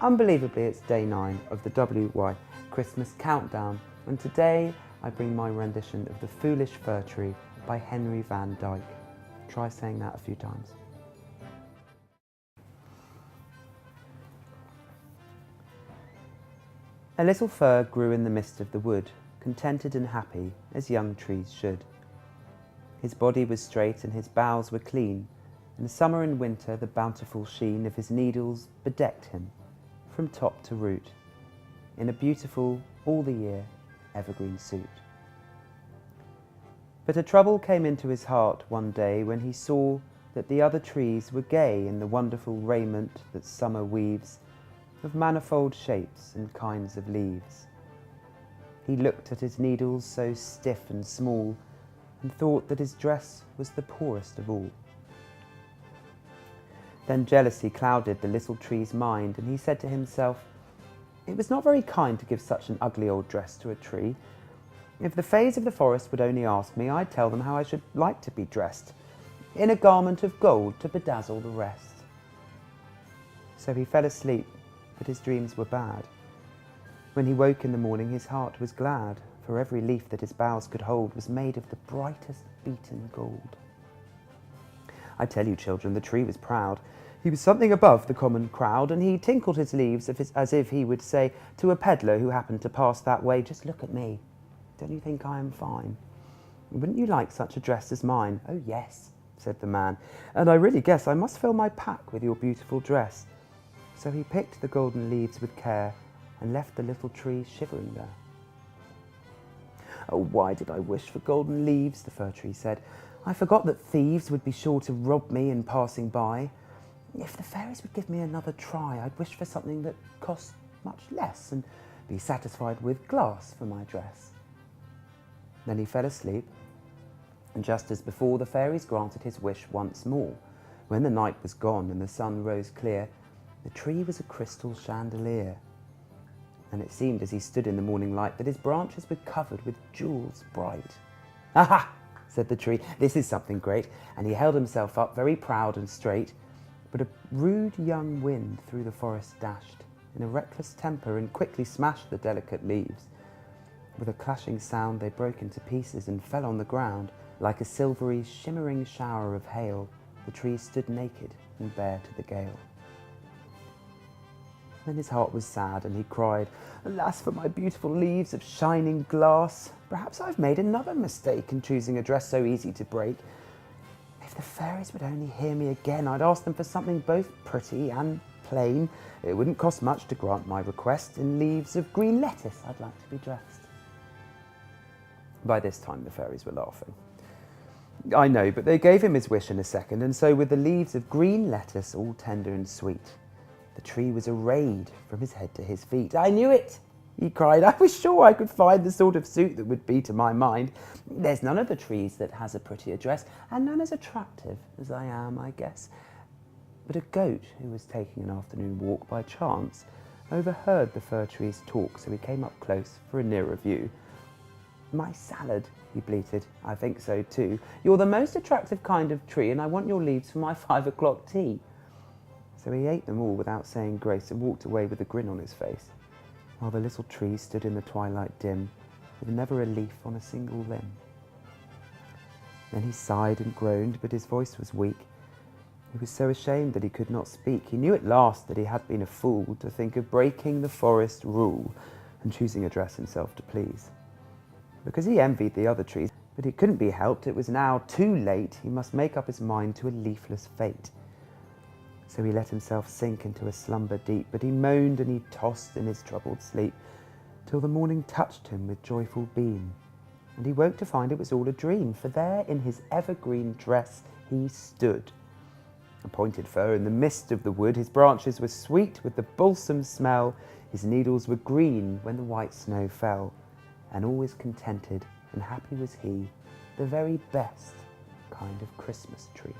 Unbelievably, it's day 9 of the WY Christmas Countdown, and today I bring my rendition of The Foolish Fir Tree by Henry van Dyke. Try saying that a few times. A little fir grew in the midst of the wood, contented and happy, as young trees should. His body was straight and his boughs were clean. In summer and winter the bountiful sheen of his needles bedecked him, from top to root, in a beautiful, all the year, evergreen suit. But a trouble came into his heart one day when he saw that the other trees were gay in the wonderful raiment that summer weaves, of manifold shapes and kinds of leaves. He looked at his needles so stiff and small, and thought that his dress was the poorest of all. Then jealousy clouded the little tree's mind, and he said to himself, "It was not very kind to give such an ugly old dress to a tree. If the fays of the forest would only ask me, I'd tell them how I should like to be dressed, in a garment of gold to bedazzle the rest." So he fell asleep, but his dreams were bad. When he woke in the morning, his heart was glad, for every leaf that his boughs could hold was made of the brightest beaten gold. I tell you, children, the tree was proud. He was something above the common crowd, and he tinkled his leaves as if he would say to a peddler who happened to pass that way, "Just look at me. Don't you think I am fine? Wouldn't you like such a dress as mine?" "Oh, yes," said the man, "and I really guess I must fill my pack with your beautiful dress." So he picked the golden leaves with care and left the little tree shivering there. "Oh, why did I wish for golden leaves?" the fir tree said. "I forgot that thieves would be sure to rob me in passing by. If the fairies would give me another try, I'd wish for something that cost much less and be satisfied with glass for my dress." Then he fell asleep, and just as before, the fairies granted his wish once more. When the night was gone and the sun rose clear, the tree was a crystal chandelier. And it seemed as he stood in the morning light that his branches were covered with jewels bright. "Aha!" said the tree, "this is something great," and he held himself up very proud and straight. But a rude young wind through the forest dashed, in a reckless temper, and quickly smashed the delicate leaves. With a clashing sound they broke into pieces and fell on the ground. Like a silvery, shimmering shower of hail, the tree stood naked and bare to the gale. Then his heart was sad, and he cried, "Alas for my beautiful leaves of shining glass! Perhaps I've made another mistake in choosing a dress so easy to break. If the fairies would only hear me again, I'd ask them for something both pretty and plain. It wouldn't cost much to grant my request. In leaves of green lettuce I'd like to be dressed." By this time the fairies were laughing. I know, but they gave him his wish in a second, and so with the leaves of green lettuce, all tender and sweet, the tree was arrayed from his head to his feet. "I knew it," he cried. "I was sure I could find the sort of suit that would be to my mind. There's none of the trees that has a prettier dress, and none as attractive as I am, I guess." But a goat, who was taking an afternoon walk by chance, overheard the fir tree's talk, so he came up close for a nearer view. "My salad," he bleated. "I think so too. You're the most attractive kind of tree, and I want your leaves for my 5 o'clock tea." So he ate them all without saying grace and walked away with a grin on his face, while the little tree stood in the twilight dim, with never a leaf on a single limb. Then he sighed and groaned, but his voice was weak. He was so ashamed that he could not speak. He knew at last that he had been a fool to think of breaking the forest rule and choosing a dress himself to please. Because he envied the other trees, but it couldn't be helped. It was now too late. He must make up his mind to a leafless fate. So he let himself sink into a slumber deep, but he moaned and he tossed in his troubled sleep, till the morning touched him with joyful beam, and he woke to find it was all a dream, for there in his evergreen dress he stood, a pointed fir in the midst of the wood. His branches were sweet with the balsam smell, his needles were green when the white snow fell, and always contented and happy was he, the very best kind of Christmas tree.